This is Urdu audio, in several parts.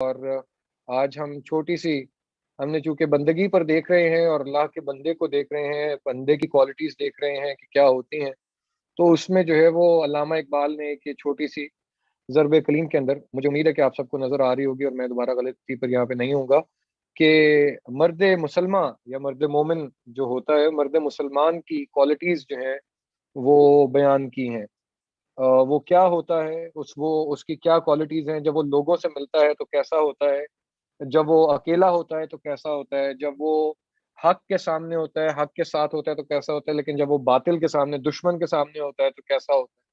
اور آج ہم چھوٹی سی ہم نے چونکہ بندگی پر دیکھ رہے ہیں اور اللہ کے بندے کو دیکھ رہے ہیں، بندے کی کوالٹیز دیکھ رہے ہیں کہ کیا ہوتی ہیں، تو اس میں جو ہے وہ علامہ اقبال نے ایک یہ چھوٹی سی ضرب کلیم کے اندر، مجھے امید ہے کہ آپ سب کو نظر آ رہی ہوگی اور میں دوبارہ غلطی پر یہاں پہ نہیں ہوں گا، کہ مرد مسلمان یا مرد مومن جو ہوتا ہے، مرد مسلمان کی کوالٹیز جو ہیں وہ بیان کی ہیں۔ وہ کیا ہوتا ہے، اس کی کیا کوالٹیز ہیں، جب وہ لوگوں سے ملتا ہے تو کیسا ہوتا ہے، جب وہ اکیلا ہوتا ہے تو کیسا ہوتا ہے، جب وہ حق کے سامنے ہوتا ہے، حق کے ساتھ ہوتا ہے تو کیسا ہوتا ہے، لیکن جب وہ باطل کے سامنے، دشمن کے سامنے ہوتا ہے تو کیسا ہوتا ہے۔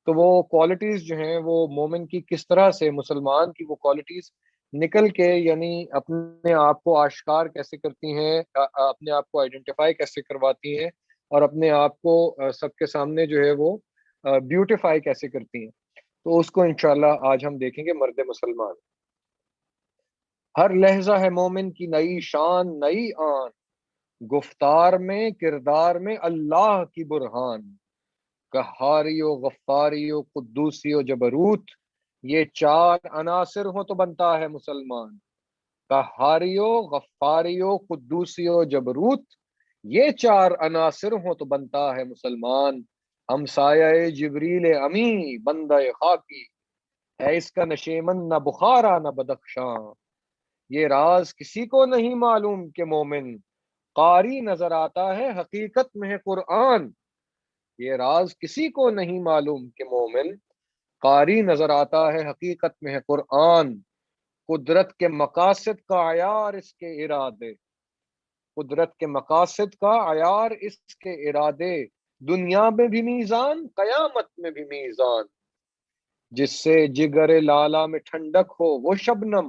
تو وہ کوالٹیز جو ہیں وہ مومن کی کس طرح سے، مسلمان کی وہ کوالٹیز نکل کے یعنی اپنے آپ کو آشکار کیسے کرتی ہیں، اپنے آپ کو آئیڈینٹیفائی کیسے کرواتی ہیں، اور اپنے آپ کو سب کے سامنے جو ہے وہ بیوٹیفائی کیسے کرتی ہیں۔ تو اس کو انشاءاللہ آج ہم دیکھیں گے مرد مسلمان۔ ہر لہجہ ہے مومن کی نئی شان نئی آن، گفتار میں کردار میں اللہ کی برہان، قہاری و غفاری و قدوسی و جبروت، یہ چار عناصر ہوں تو بنتا ہے مسلمان۔ قہاری و غفاری و قدوسی و جبروت، یہ چار عناصر ہوں تو بنتا ہے مسلمان۔ ہم سایہ جبریل امی بندہ خاکی، ہے اس کا نشیمن نہ بخارا نہ بدخشاں، یہ راز کسی کو نہیں معلوم کہ مومن قاری نظر آتا ہے حقیقت میں ہے قرآن۔ یہ راز کسی کو نہیں معلوم کہ مومن قاری نظر آتا ہے حقیقت میں ہے قرآن۔ قدرت کے مقاصد کا عیار اس کے ارادے، قدرت کے مقاصد کا عیار اس کے ارادے، دنیا میں بھی میزان قیامت میں بھی میزان، جس سے جگر لالا میں ٹھنڈک ہو وہ شبنم،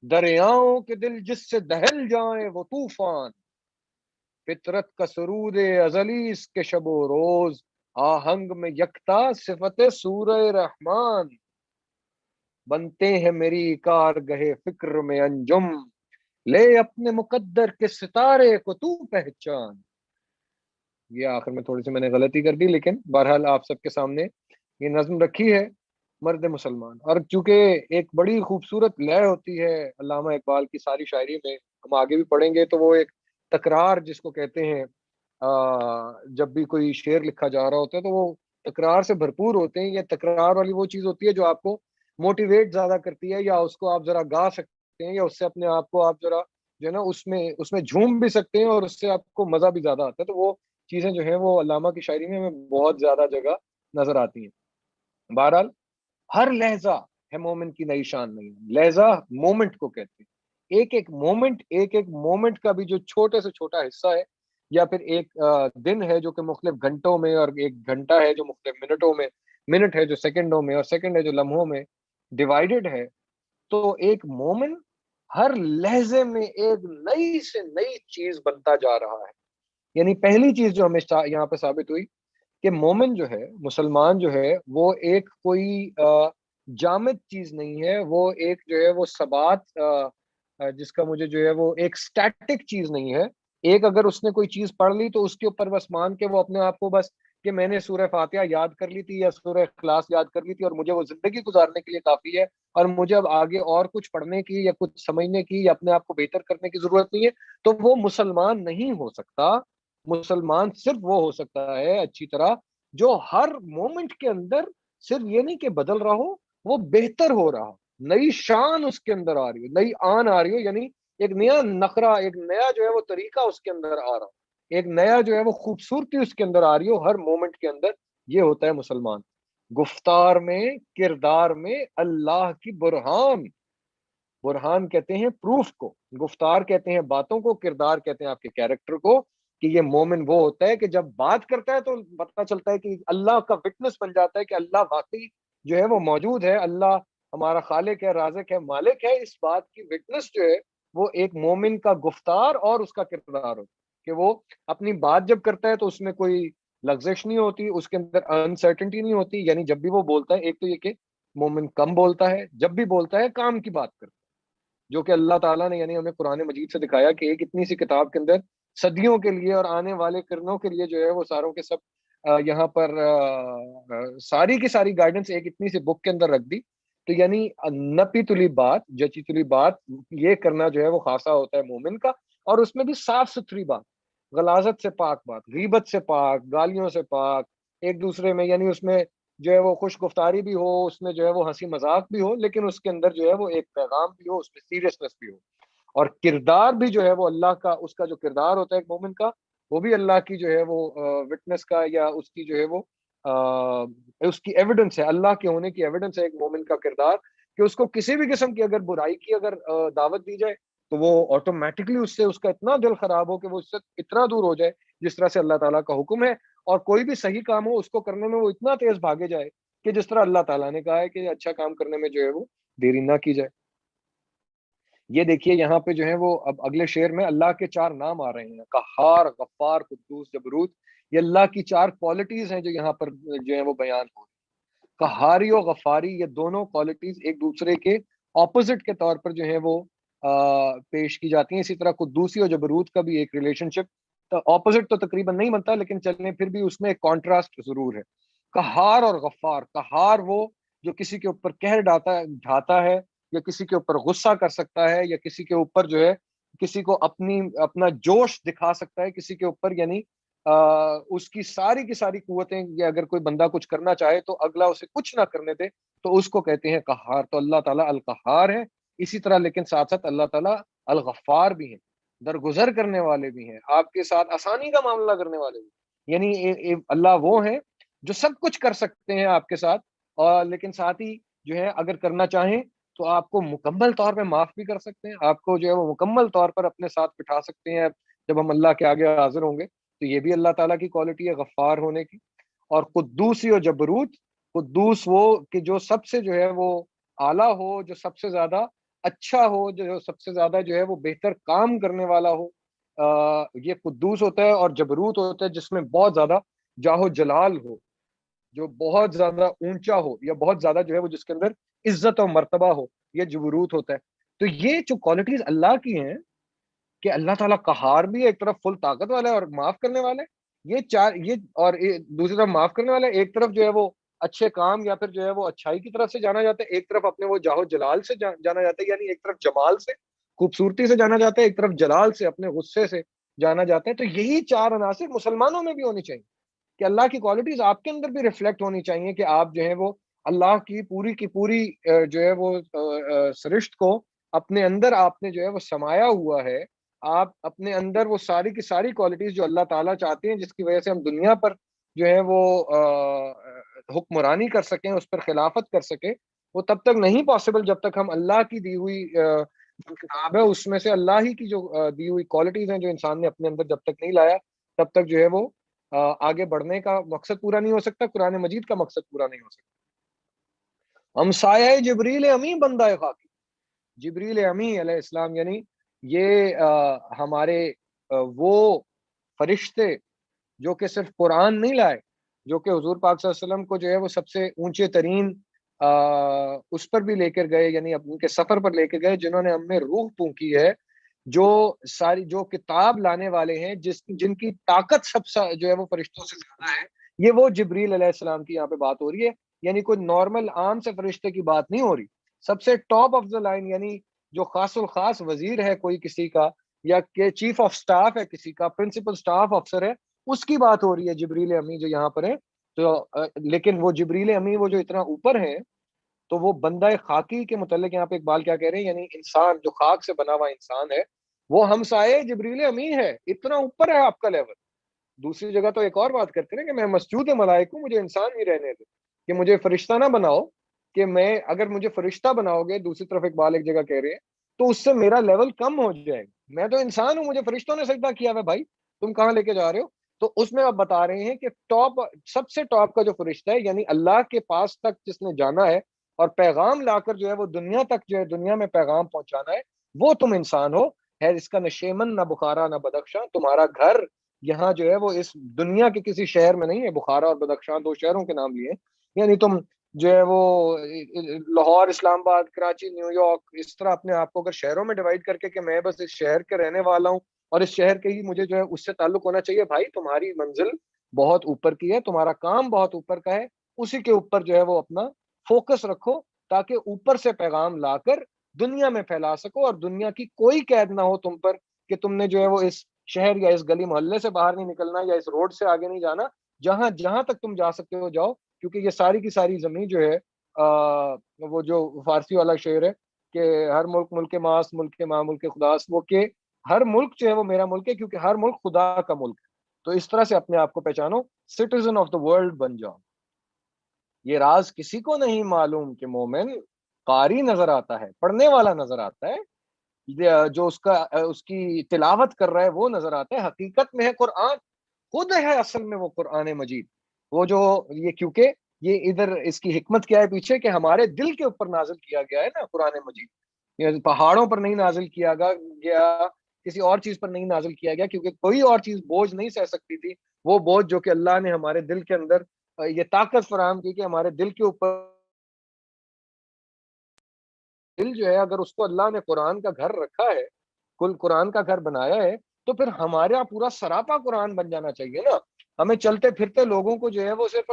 دریاؤں کے دل جس سے دہل جائیں وہ طوفان، فطرت کا سرود ازلی اس کے شب و روز، آہنگ میں یکتا صفت سورہ رحمان، بنتے ہیں میری کارگہ فکر میں انجم، لے اپنے مقدر کے ستارے کو تو پہچان۔ یہ آخر میں تھوڑی سی میں نے غلطی کر دی، لیکن بہرحال آپ سب کے سامنے یہ نظم رکھی ہے مرد مسلمان۔ اور چونکہ ایک بڑی خوبصورت لے ہوتی ہے علامہ اقبال کی ساری شاعری میں، ہم آگے بھی پڑھیں گے، تو وہ ایک تکرار جس کو کہتے ہیں، جب بھی کوئی شعر لکھا جا رہا ہوتا ہے تو وہ تکرار سے بھرپور ہوتے ہیں۔ یہ تکرار والی وہ چیز ہوتی ہے جو آپ کو موٹیویٹ زیادہ کرتی ہے، یا اس کو آپ ذرا گا سکتے ہیں، یا اس سے اپنے آپ کو آپ ذرا جو ہے نا اس میں جھوم بھی سکتے ہیں، اور اس سے آپ کو مزہ بھی زیادہ آتا ہے۔ تو وہ چیزیں جو ہیں وہ علامہ کی شاعری میں ہمیں بہت زیادہ جگہ نظر آتی ہیں۔ بہرحال ہر لہجہ ہے مومن کی نئی شان نہیں، لہجہ مومنٹ کو کہتے ہیں۔ ایک ایک مومنٹ کا بھی جو چھوٹے سے چھوٹا حصہ ہے، یا پھر ایک دن ہے جو کہ مختلف گھنٹوں میں، اور ایک گھنٹہ ہے جو مختلف منٹوں میں، منٹ ہے جو سیکنڈوں میں، اور سیکنڈ ہے جو لمحوں میں ڈیوائیڈڈ ہے۔ تو ایک مومن ہر لہجے میں ایک نئی سے نئی چیز بنتا جا رہا ہے۔ یعنی پہلی چیز جو ہمیں یہاں پہ ثابت ہوئی کہ مومن جو ہے، مسلمان جو ہے، وہ ایک کوئی جامد چیز نہیں ہے، وہ ایک جو ہے وہ ثبات، جس کا مجھے جو ہے وہ ایک سٹیٹک چیز نہیں ہے۔ ایک اگر اس نے کوئی چیز پڑھ لی تو اس کے اوپر بس مان کے وہ اپنے آپ کو بس کہ میں نے سورہ فاتحہ یاد کر لی تھی یا سورہ اخلاص یاد کر لی تھی اور مجھے وہ زندگی گزارنے کے لیے کافی ہے، اور مجھے اب آگے اور کچھ پڑھنے کی یا کچھ سمجھنے کی یا اپنے آپ کو بہتر کرنے کی ضرورت نہیں ہے، تو وہ مسلمان نہیں ہو سکتا۔ مسلمان صرف وہ ہو سکتا ہے اچھی طرح جو ہر مومنٹ کے اندر صرف یہ نہیں کہ بدل رہا ہو، وہ بہتر ہو رہا ہو، نئی شان اس کے اندر آ رہی ہو، نئی آن آ رہی ہو، یعنی ایک نیا نخرہ، ایک نیا جو ہے وہ طریقہ اس کے اندر آ رہا ہو، ایک نیا جو ہے وہ خوبصورتی اس کے اندر آ رہی ہو ہر مومنٹ کے اندر۔ یہ ہوتا ہے مسلمان۔ گفتار میں کردار میں اللہ کی برہان، برہان کہتے ہیں پروف کو، گفتار کہتے ہیں باتوں کو، کردار کہتے ہیں آپ کے کیریکٹر کو، کہ یہ مومن وہ ہوتا ہے کہ جب بات کرتا ہے تو پتہ چلتا ہے کہ اللہ کا وٹنس بن جاتا ہے کہ اللہ واقعی جو ہے وہ موجود ہے، اللہ ہمارا خالق ہے، رازق ہے، مالک ہے۔ اس بات کی وٹنس جو ہے وہ ایک مومن کا گفتار اور اس کا کردار ہوتا ہے، کہ وہ اپنی بات جب کرتا ہے تو اس میں کوئی لغزش نہیں ہوتی، اس کے اندر انسرٹنٹی نہیں ہوتی۔ یعنی جب بھی وہ بولتا ہے، ایک تو یہ کہ مومن کم بولتا ہے، جب بھی بولتا ہے کام کی بات کرتا ہے، جو کہ اللہ تعالیٰ نے یعنی ہمیں قرآن مجید سے دکھایا کہ ایک اتنی سی کتاب کے اندر صدیوں کے لیے اور آنے والے کرنوں کے لیے جو ہے وہ ساروں کے سب یہاں پر ساری کی ساری گائیڈنس ایک اتنی سی بک کے اندر رکھ دی، تو یعنی نپی تلی بات، جچی تلی بات یہ کرنا جو ہے وہ خاصا ہوتا ہے مومن کا، اور اس میں بھی صاف ستھری بات، غلاظت سے پاک بات، غیبت سے پاک، گالیوں سے پاک، ایک دوسرے میں یعنی اس میں جو ہے وہ خوش گفتاری بھی ہو، اس میں جو ہے وہ ہنسی مذاق بھی ہو، لیکن اس کے اندر جو ہے وہ ایک پیغام بھی ہو، اس میں سیریسنس بھی ہو، اور کردار بھی جو ہے وہ اللہ کا، اس کا جو کردار ہوتا ہے ایک مومن کا، وہ بھی اللہ کی جو ہے وہ وٹنس کا، یا اس کی جو ہے وہ اس کی ایویڈنس ہے، اللہ کے ہونے کی ایویڈنس ہے ایک مومن کا کردار، کہ اس کو کسی بھی قسم کی اگر برائی کی اگر دعوت دی جائے تو وہ آٹومیٹکلی اس سے اس کا اتنا دل خراب ہو کہ وہ اس سے اتنا دور ہو جائے جس طرح سے اللہ تعالیٰ کا حکم ہے، اور کوئی بھی صحیح کام ہو اس کو کرنے میں وہ اتنا تیز بھاگے جائے کہ جس طرح اللہ تعالیٰ نے کہا ہے کہ اچھا کام کرنے میں جو ہے وہ دیری نہ کی جائے۔ یہ دیکھیے یہاں پہ جو ہے وہ اب اگلے شعر میں اللہ کے چار نام آ رہے ہیں، قہار، غفار، قدوس، جبروت، یہ اللہ کی چار کوالٹیز ہیں جو یہاں پر جو ہے وہ بیان ہو رہی ہیں۔ قہاری و غفاری یہ دونوں کوالٹیز ایک دوسرے کے اپوزٹ کے طور پر جو ہے وہ پیش کی جاتی ہیں۔ اسی طرح قدوسی اور جبروت کا بھی ایک ریلیشن شپ اپوزٹ تو تقریباً نہیں بنتا، لیکن چلنے پھر بھی اس میں ایک کانٹراسٹ ضرور ہے۔ قہار اور غفار، قہار وہ جو کسی کے اوپر قہر ڈھاتا ہے، یا کسی کے اوپر غصہ کر سکتا ہے، یا کسی کے اوپر جو ہے کسی کو اپنا جوش دکھا سکتا ہے کسی کے اوپر، یعنی اس کی ساری قوتیں، یا اگر کوئی بندہ کچھ کرنا چاہے تو اگلا اسے کچھ نہ کرنے دے تو اس کو کہتے ہیں قہار۔ تو اللہ تعالیٰ القہار ہے، اسی طرح لیکن ساتھ ساتھ اللہ تعالیٰ الغفار بھی ہیں، درگزر کرنے والے بھی ہیں، آپ کے ساتھ آسانی کا معاملہ کرنے والے بھی ہیں۔ یعنی اللہ وہ ہیں جو سب کچھ کر سکتے ہیں آپ کے ساتھ، اور لیکن ساتھ ہی جو ہے اگر کرنا چاہیں تو آپ کو مکمل طور پہ معاف بھی کر سکتے ہیں، آپ کو جو ہے وہ مکمل طور پر اپنے ساتھ بٹھا سکتے ہیں جب ہم اللہ کے آگے حاضر ہوں گے۔ تو یہ بھی اللہ تعالیٰ کی کوالٹی ہے غفار ہونے کی۔ اور قدوسی اور جبروت، قدوس وہ کہ جو سب سے جو ہے وہ اعلیٰ ہو، جو سب سے زیادہ اچھا ہو، جو سب سے زیادہ جو ہے وہ بہتر کام کرنے والا ہو، یہ قدوس ہوتا ہے۔ اور جبروت ہوتا ہے جس میں بہت زیادہ جاہ و جلال ہو، جو بہت زیادہ اونچا ہو، یا بہت زیادہ جو ہے وہ جس کے اندر عزت و مرتبہ ہو، یہ جبروت ہوتا ہے۔ تو یہ جو کوالٹیز اللہ کی ہیں کہ اللہ تعالیٰ قہار بھی ہے، ایک طرف فل طاقت والا ہے اور معاف کرنے والا ہے، یہ چار، یہ اور دوسری طرف معاف کرنے والا ہے، ایک طرف جو ہے وہ اچھے کام یا پھر جو ہے وہ اچھائی کی طرف سے جانا جاتا ہے، ایک طرف اپنے وہ جاہ و جلال سے جانا جاتا ہے، یعنی ایک طرف جمال سے، خوبصورتی سے جانا جاتا ہے، ایک طرف جلال سے، اپنے غصے سے جانا جاتا ہے۔ تو یہی چار عناصر مسلمانوں میں بھی ہونی چاہیے، کہ اللہ کی کوالٹیز آپ کے اندر بھی ریفلیکٹ ہونی چاہیے، کہ آپ جو ہے وہ اللہ کی پوری جو ہے وہ سرشت کو اپنے اندر آپ نے جو ہے وہ سمایا ہوا ہے، آپ اپنے اندر وہ ساری کی ساری کوالٹیز جو اللہ تعالیٰ چاہتے ہیں، جس کی وجہ سے ہم دنیا پر جو ہے وہ حکمرانی کر سکیں، اس پر خلافت کر سکیں، وہ تب تک نہیں پاسبل جب تک ہم اللہ کی دی ہوئی جو کتاب ہے اس میں سے اللہ ہی کی جو دی ہوئی کوالٹیز ہیں جو انسان نے اپنے اندر جب تک نہیں لایا، تب تک جو ہے وہ آگے بڑھنے کا مقصد پورا نہیں ہو سکتا، قرآن مجید کا مقصد پورا نہیں ہو سکتا۔ ہم سایہ جبریل امی بندہ خاکی، جبریل امی علیہ السلام، یعنی یہ ہمارے وہ فرشتے جو کہ صرف قرآن نہیں لائے، جو کہ حضور پاک صلی اللہ علیہ وسلم کو جو ہے وہ سب سے اونچے ترین اس پر بھی لے کر گئے، یعنی ان کے سفر پر لے کر گئے، جنہوں نے ہم میں روح پھونکی ہے، جو ساری جو کتاب لانے والے ہیں، جن کی طاقت جو ہے وہ فرشتوں سے زیادہ ہے، یہ وہ جبریل علیہ السلام کی یہاں پہ بات ہو رہی ہے۔ یعنی کوئی نارمل عام سے فرشتے کی بات نہیں ہو رہی، سب سے ٹاپ آف دا لائن، یعنی جو خاص الخاص وزیر ہے کوئی کسی کا، یا کہ چیف آف سٹاف ہے کسی کا، پرنسپل سٹاف افسر ہے، اس کی بات ہو رہی ہے جبریل امی جو یہاں پر ہے۔ تو لیکن وہ جبریل امی وہ جو اتنا اوپر ہیں، تو وہ بندہ خاکی کے متعلق یہاں پہ اقبال کیا کہہ رہے ہیں، یعنی انسان جو خاک سے بنا ہوا انسان ہے، وہ ہمسائے جبریل امی ہے، اتنا اوپر ہے آپ کا لیول۔ دوسری جگہ تو ایک اور بات کرتے ہیں کہ میں مسجود ملائک ہوں، مجھے انسان ہی رہنے دے، کہ مجھے فرشتہ نہ بناؤ، کہ میں اگر مجھے فرشتہ بناؤ گے، دوسری طرف اقبال ایک جگہ کہہ رہے ہیں، تو اس سے میرا لیول کم ہو جائے گا، میں تو انسان ہوں، مجھے فرشتوں نے سجدہ کیا ہے، بھائی تم کہاں لے کے جا رہے ہو؟ تو اس میں آپ بتا رہے ہیں کہ ٹاپ، سب سے ٹاپ کا جو فرشتہ ہے، یعنی اللہ کے پاس تک جس نے جانا ہے اور پیغام لا کر جو ہے وہ دنیا تک جو ہے دنیا میں پیغام پہنچانا ہے، وہ تم انسان ہو، ہے اس کا نہ شیمن نہ بخارا نہ بدخشاں، تمہارا گھر یہاں جو ہے وہ اس دنیا کے کسی شہر میں نہیں ہے، بخارا اور بدخشاں دو شہروں کے نام لیے، یعنی تم جو ہے وہ لاہور، اسلام آباد، کراچی، نیو یارک، اس طرح اپنے آپ کو اگر شہروں میں ڈیوائڈ کر کے کہ میں بس اس شہر کے رہنے والا ہوں اور اس شہر کے ہی مجھے جو ہے اس سے تعلق ہونا چاہیے، بھائی تمہاری منزل بہت اوپر کی ہے، تمہارا کام بہت اوپر کا ہے، اسی کے اوپر جو ہے وہ اپنا فوکس رکھو، تاکہ اوپر سے پیغام لا کر دنیا میں پھیلا سکو، اور دنیا کی کوئی قید نہ ہو تم پر کہ تم نے جو ہے وہ اس شہر یا اس گلی محلے سے باہر نہیں نکلنا یا اس روڈ سے آگے نہیں جانا، جہاں جہاں تک تم جا سکتے ہو جاؤ، کیونکہ یہ ساری کی ساری زمین جو ہے وہ جو فارسی والا شعر ہے کہ ہر ملک ملک ماس، ملک ماں ملک خداس، وہ کہ ہر ملک جو ہے وہ میرا ملک ہے کیونکہ ہر ملک خدا کا ملک ہے۔ تو اس طرح سے اپنے آپ کو پہچانو، سٹیزن آف دا ورلڈ بن جاؤ۔ یہ راز کسی کو نہیں معلوم کہ مومن قاری نظر آتا ہے، پڑھنے والا نظر آتا ہے، جو اس کی تلاوت کر رہا ہے وہ نظر آتا ہے، حقیقت میں ہے قرآن، خود ہے اصل میں وہ قرآن مجید، وہ جو یہ کیونکہ یہ ادھر اس کی حکمت کیا ہے پیچھے کہ ہمارے دل کے اوپر نازل کیا گیا ہے نا قرآن مجید، یہ پہاڑوں پر نہیں نازل کیا گیا، کسی اور چیز پر نہیں نازل کیا گیا، کیونکہ کوئی اور چیز بوجھ نہیں سہ سکتی تھی وہ بوجھ جو کہ اللہ نے ہمارے دل کے اندر یہ طاقت فراہم کی کہ ہمارے دل کے اوپر، دل جو ہے اگر اس کو اللہ نے قرآن کا گھر رکھا ہے، کل قرآن کا گھر بنایا ہے، تو پھر ہمارا پورا سراپا قرآن بن جانا چاہیے نا۔ ہمیں چلتے پھرتے لوگوں کو جو ہے وہ صرف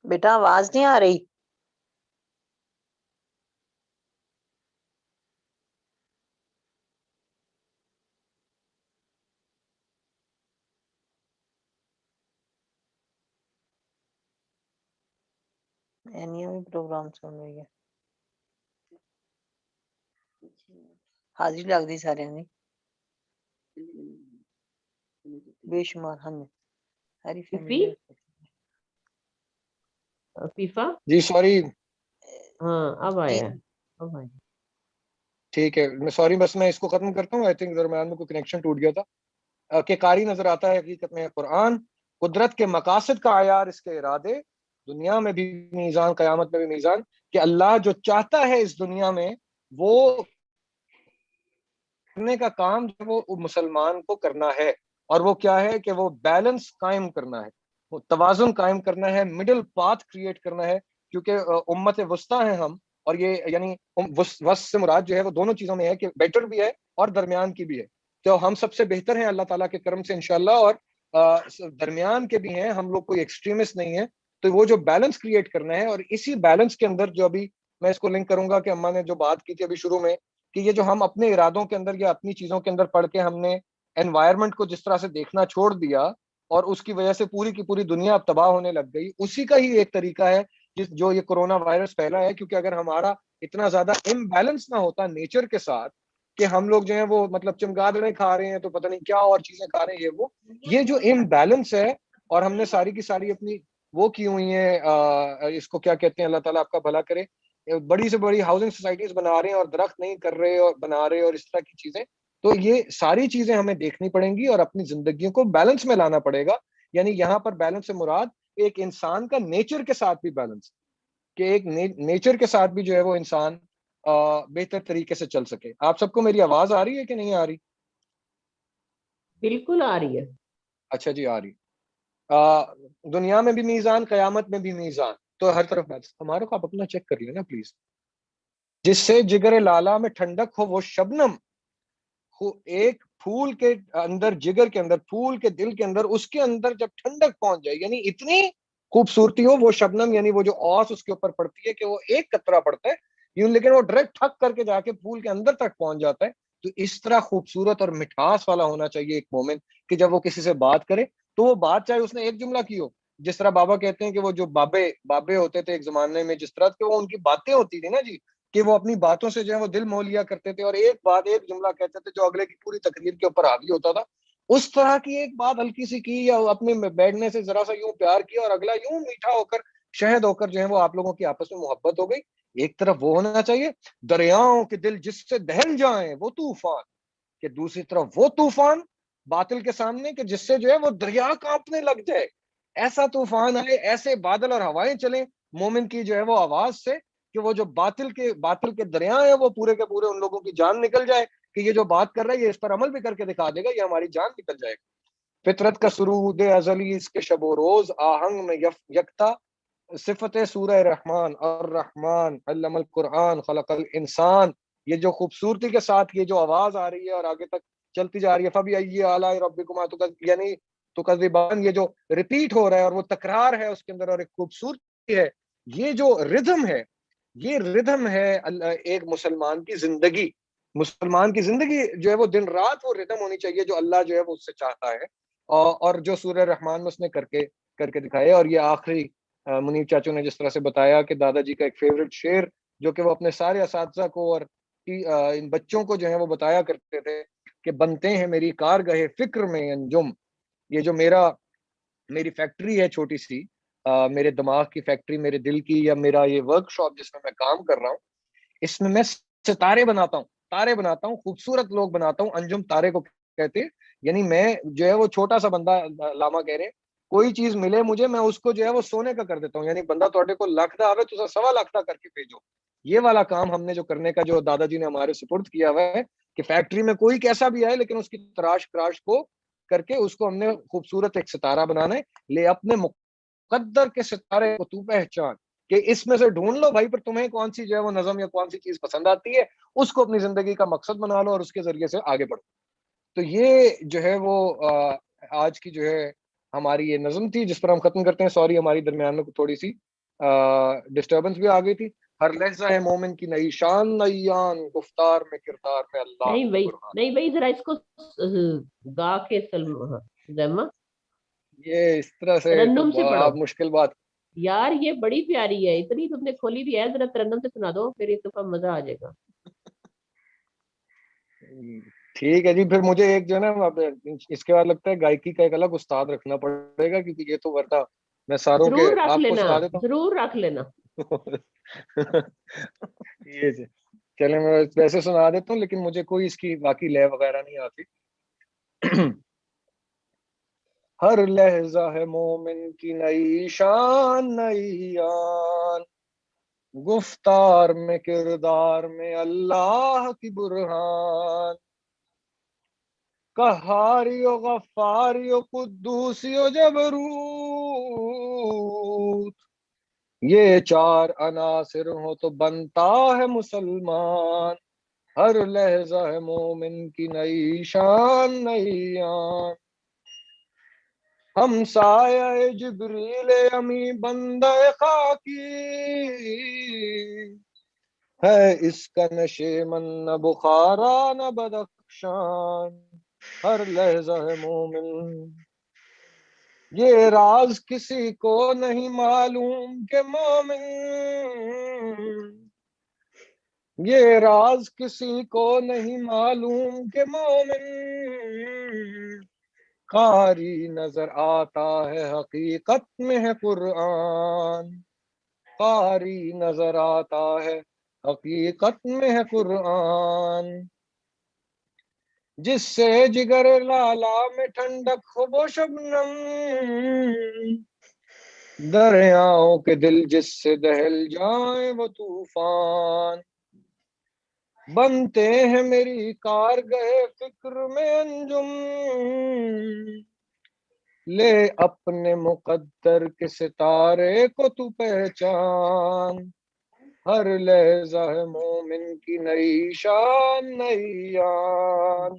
بیٹا آواز نہیں آ رہی؟ پروگرام سن رہی ہے، حاضری لگتی سارے نے بے شمار ہم ہری فیملی۔ فیفا جی سوری، ہاں اب آیا اب آیا۔ ٹھیک ہے میں سوری، بس میں اس کو ختم کرتا ہوں، آئی تھنک درمیان میں کوئی کنیکشن ٹوٹ گیا تھا کہ قاری نظر آتا ہے حقیقت میں قرآن، قدرت کے مقاصد کا عیار اس کے ارادے، دنیا میں بھی میزان قیامت میں بھی میزان، کہ اللہ جو چاہتا ہے اس دنیا میں وہ کرنے کا کام جو وہ مسلمان کو کرنا ہے، اور وہ کیا ہے کہ وہ بیلنس قائم کرنا ہے، وہ توازن قائم کرنا ہے، مڈل پاتھ کریٹ کرنا ہے، کیونکہ امت وسطیٰ ہیں ہم، اور یہ یعنی وسط سے مراد جو ہے وہ دونوں چیزوں میں ہے کہ بیٹر بھی ہے اور درمیان کی بھی ہے، تو ہم سب سے بہتر ہیں اللہ تعالیٰ کے کرم سے انشاءاللہ، اور درمیان کے بھی ہیں ہم لوگ، کوئی ایکسٹریمسٹ نہیں ہے، تو وہ جو بیلنس کریٹ کرنا ہے، اور اسی بیلنس کے اندر جو ابھی میں اس کو لنک کروں گا کہ اماں نے جو بات کی تھی ابھی شروع میں، کہ یہ جو ہم اپنے ارادوں کے اندر یا اپنی چیزوں کے اندر پڑھ کے ہم نے انوائرمنٹ کو جس طرح سے دیکھنا چھوڑ دیا، اور اس کی وجہ سے پوری کی پوری دنیا اب تباہ ہونے لگ گئی، اسی کا ہی ایک طریقہ ہے جو یہ کرونا وائرس پھیلا ہے، کیونکہ اگر ہمارا اتنا زیادہ امبیلنس نہ ہوتا نیچر کے ساتھ کہ ہم لوگ جو ہیں وہ مطلب چمگادڑیں کھا رہے ہیں تو پتہ نہیں کیا اور چیزیں کھا رہے ہیں، یہ جو امبیلنس ہے، اور ہم نے ساری کی ساری اپنی وہ کی ہوئی ہیں، اس کو کیا کہتے ہیں، اللہ تعالیٰ آپ کا بھلا کرے، بڑی سے بڑی ہاؤسنگ سوسائٹیز بنا رہے ہیں اور درخت نہیں کر رہے اور بنا رہے اور اس طرح کی چیزیں، تو یہ ساری چیزیں ہمیں دیکھنی پڑیں گی اور اپنی زندگیوں کو بیلنس میں لانا پڑے گا، یعنی یہاں پر بیلنس سے مراد ایک انسان کا نیچر کے ساتھ بھی بیلنس، کہ ایک نیچر کے ساتھ بھی جو ہے وہ انسان بہتر طریقے سے چل سکے۔ آپ سب کو میری آواز آ رہی ہے کہ نہیں آ رہی؟ بالکل آ رہی ہے۔ اچھا جی، آ رہی۔ دنیا میں بھی میزان، قیامت میں بھی میزان، تو ہر طرف ہمارے کو آپ اپنا چیک کر لیں نا پلیز۔ جس سے جگر لالا میں ٹھنڈک ہو وہ شبنم، ایک پھول کے اندر، جگر کے اندر، پھول کے دل کے اندر، اس کے اندر جب ٹھنڈک پہنچ جائے، یعنی اتنی خوبصورتی ہو وہ شبنم، یعنی وہ جو اوس اس کے اوپر پڑتی ہے کہ وہ ایک قطرہ پڑتا ہے یوں، لیکن وہ ڈائریکٹ ٹھک کر کے جا کے پھول کے اندر تک پہنچ جاتا ہے، تو اس طرح خوبصورت اور مٹھاس والا ہونا چاہیے ایک مومن، کہ جب وہ کسی سے بات کرے تو وہ بات چاہے اس نے ایک جملہ کی ہو، جس طرح بابا کہتے ہیں کہ وہ جو بابے ہوتے تھے ایک زمانے میں، جس طرح کہ وہ ان کی باتیں ہوتی تھی نا جی، کہ وہ اپنی باتوں سے جو ہے وہ دل مول لیا کرتے تھے، اور ایک بات، ایک جملہ کہتے تھے جو اگلے کی پوری تقریر کے اوپر حاوی ہوتا تھا، اس طرح کی ایک بات ہلکی سی کی، یا اپنے بیٹھنے سے ذرا سا یوں پیار کیا اور اگلا یوں میٹھا ہو کر، شہد ہو کر جو ہے وہ آپ لوگوں کی آپس میں محبت ہو گئی۔ ایک طرف وہ ہونا چاہیے دریاؤں کے دل جس سے دہل جائیں وہ طوفان، کہ دوسری طرف وہ طوفان باطل کے سامنے کہ جس سے جو ہے وہ دریا کانپنے لگ جائے، ایسا طوفان آئے، ایسے بادل اور ہوائیں چلیں مومن کی جو ہے وہ آواز سے، کہ وہ جو باطل کے دریا ہیں وہ پورے کے پورے ان لوگوں کی جان نکل جائے، کہ یہ جو بات کر رہا ہے یہ اس پر عمل بھی کر کے دکھا دے گا، یہ ہماری جان نکل جائے گا۔ فطرت کا سرود ازلی اس کے شب و روز، آہنگ میں یکتا صفت سورہ رحمان، الرحمن علم القرآن خلق الانسان، یہ جو خوبصورتی کے ساتھ یہ جو آواز آ رہی ہے اور آگے تک چلتی جا رہی ہے، فبأي آلاء ربكما یعنی تکذبان، یہ جو ریپیٹ ہو رہا ہے اور وہ تکرار ہے اس کے اندر اور ایک خوبصورتی ہے، یہ جو ردھم ہے، یہ ردھم ہے ایک مسلمان کی زندگی. مسلمان کی زندگی جو ہے وہ دن رات وہ ردھم ہونی چاہیے جو اللہ جو ہے وہ اس سے چاہتا ہے، اور جو سورہ رحمان میں اس نے کر کے دکھایا. اور یہ آخری منیب چاچو نے جس طرح سے بتایا کہ دادا جی کا ایک فیوریٹ شعر جو کہ وہ اپنے سارے اساتذہ کو اور ان بچوں کو جو ہے وہ بتایا کرتے تھے کہ بنتے ہیں میری کارگاہ فکر میں انجم. یہ جو میری فیکٹری ہے چھوٹی سی، میرے دماغ کی فیکٹری، میرے دل کی، یا میرا یہ ورک شاپ جس میں میں کام کر رہا ہوں، اس میں ستارے بناتا ہوں، تارے بناتا ہوں، خوبصورت لوگ بناتا ہوں. انجم تارے کو کہتے ہیں. یعنی میں جو ہے وہ چھوٹا سا بندہ، لاما کہہ رہے ہیں کوئی چیز ملے مجھے، میں اس کو جو ہے وہ سونے کا کر دیتا ہوں. یعنی بندہ توڑے کو لاکھ دا آوے تو 1.25 لاکھ کر کے بھیجو. یہ والا کام ہم نے جو کرنے کا جو دادا جی نے ہمارے سپرد کیا ہوا ہے کہ فیکٹری میں کوئی کیسا بھی آئے لیکن اس کی تراش کو کر کے اس کو ہم نے خوبصورت ایک ستارہ بنانا ہے. لے اپنے مقدر کے ستارے کو تو پہچان، کہ اس میں سے ڈھونڈ لو بھائی پر تمہیں کون سی جو ہے وہ نظم یا کون سی چیز پسند آتی ہے، اس کو اپنی زندگی کا مقصد بنا لو اور اس کے ذریعے سے آگے بڑھو. تو یہ جو ہے وہ آج کی جو ہے ہماری یہ نظم تھی جس پر ہم ختم کرتے ہیں. سوری ہماری درمیان میں تھوڑی سی ڈسٹربنس بھی آ گئی تھی. ہر لہجہ ہے مومن کی نئی شان، نیان گفتار میں کردار میں اللہ نہیں بھائی، برہان. نہیں بھائی، ذرا اس کو گا کے زیمہ یہ اس طرح سے تو ترنم سے پڑھو بہت مشکل بات. یار، یہ بڑی پیاری ہے، اتنی تم نے کھولی بھی ہے، ذرا ترنم سے سنا دو، پھر ایک دفعہ مزہ آ جائے گا. ٹھیک ہے جی، پھر مجھے ایک جو ہے نا اس کے بعد لگتا ہے گائکی کا ایک الگ استاد رکھنا پڑے گا، کیونکہ یہ تو ورنہ میں ساروں کے ضرور رکھ آپ کو لینا، سنا دیتا ضرور رکھ لینا. ہوں. یہ جی چلے میں ویسے سنا دیتا ہوں لیکن مجھے کوئی اس کی باقی لے وغیرہ نہیں آتی. ہر لہجہ ہے مومن کی نئی شان، نئی آن گفتار میں کردار میں اللہ کی برہان. قہاری و غفاری و قدوسی و جبروت، یہ 4 عناصر ہو تو بنتا ہے مسلمان. ہر لہجہ ہے مومن کی نئی شان، نئی آن ہم سایہ جبریل امی بندہ خاکی، ہے اس کا نشیمن نہ بخارا نہ بدخشان. ہر لہجہ ہے مومن، یہ راز کسی کو نہیں معلوم کہ مومن، یہ راز کسی کو نہیں معلوم کہ مومن قاری نظر آتا ہے حقیقت میں ہے قرآن. قاری نظر آتا ہے حقیقت میں ہے قرآن. جس سے جگر لالا میں ٹھنڈک ہو وہ شبنم، دریاؤں کے دل جس سے دہل جائیں وہ طوفان. بنتے ہیں میری کارگاہ فکر میں انجم، لے اپنے مقدر کے ستارے کو تو پہچان. ہر لہجہ ہے مومن کی نئی شان، نئی آن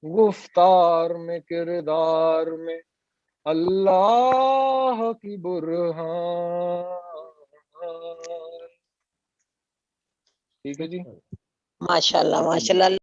گفتار میں کردار میں اللہ کی برہان. ٹھیک ہے جی. ماشاء اللہ ماشاء اللہ.